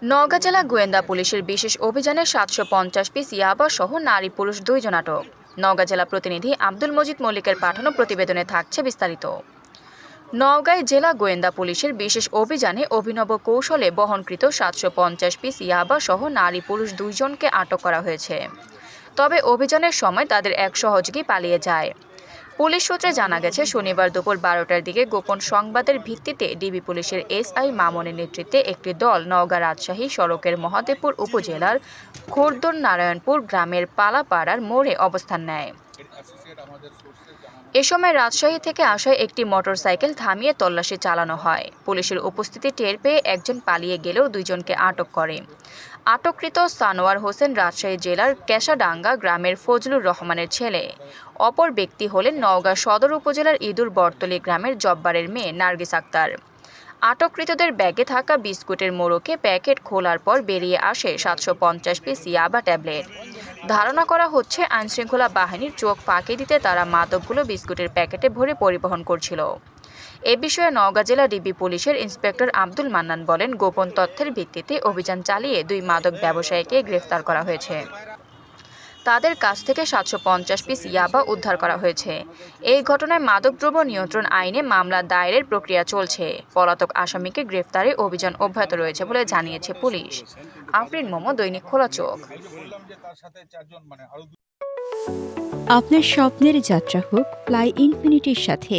নওগাঁ জেলা গোয়েন্দা পুলিশের বিশেষ অভিযানে ৭৫০ পিস ইয়াবা সহ নারী পুরুষ ২ জন আটক। নওগাঁ জেলা প্রতিনিধি আব্দুল মজিদ মল্লিকের পাঠানো প্রতিবেদনে থাকছে বিস্তারিত। নওগাঁয় জেলা গোয়েন্দা পুলিশের বিশেষ অভিযানে অভিনব কৌশলে বহনকৃত ৭৫০ পিস ইয়াবা সহ নারী পুরুষ ২ জনকে আটক করা হয়েছে। তবে অভিযানের সময় তাদের এক সহযোগী পালিয়ে যায়। পুলিশ সূত্রে জানা গেছে, শনিবার দুপুর ১২টার দিকে গোপন সংবাদের ভিত্তিতে ডিবি পুলিশের এসআই মামুনের নেতৃত্বে একটি দল নওগাঁ রাজশাহী সড়কের মহাদেবপুর উপজেলার খোরদন নারায়ণপুর গ্রামের পালাপাড়ার মোড়ে অবস্থান নেয়। এ সময় রাজশাহী থেকে আসা একটি মোটরসাইকেল থামিয়ে তল্লাশি চালানো হয়। পুলিশের উপস্থিতি টের পেয়ে একজন পালিয়ে গেলেও ২ জনকে আটক করে। আটককৃত সানোয়ার হোসেন রাজশাহী জেলার কেশাডাঙ্গা গ্রামের ফজলুর রহমানের ছেলে। অপর ব্যক্তি হলেন নওগাঁ সদর উপজেলার ইঁদুর বরতলী গ্রামের জব্বারের মেয়ে নার্গিস আক্তার। আটককৃতদের ব্যাগে থাকা বিস্কুটের মোড়কে প্যাকেট খোলার পর বেরিয়ে আসে ৭৫০ পিস ইয়াবা ট্যাবলেট। ধারণা করা হচ্ছে, আইনশৃঙ্খলা বাহিনীর চোখ ফাঁকি দিতে তারা মাদকগুলো বিস্কুটের প্যাকেটে ভরে পরিবহন করছিল। এ বিষয়ে নওগাঁ জেলা ডিবি পুলিশের ইন্সপেক্টর আব্দুল মান্নান বলেন, গোপন তথ্যের ভিত্তিতে অভিযান চালিয়ে ২ মাদক ব্যবসায়ীকে গ্রেফতার করা হয়েছে। তাদের কাছ থেকে ৭৫০ পিস ইয়াবা উদ্ধার করা হয়েছে। এই ঘটনায় মাদকদ্রব্য নিয়ন্ত্রণ আইনে মামলা দায়েরের প্রক্রিয়া চলছে। পলাতক আসামিকে গ্রেফতারে অভিযান অব্যাহত রয়েছে বলে জানিয়েছে পুলিশ। আফরিন মোমো, দৈনিক খোলা চোখ। আপনার স্বপ্নের যাত্রা হোক ফ্লাই ইনফিনিটির সাথে।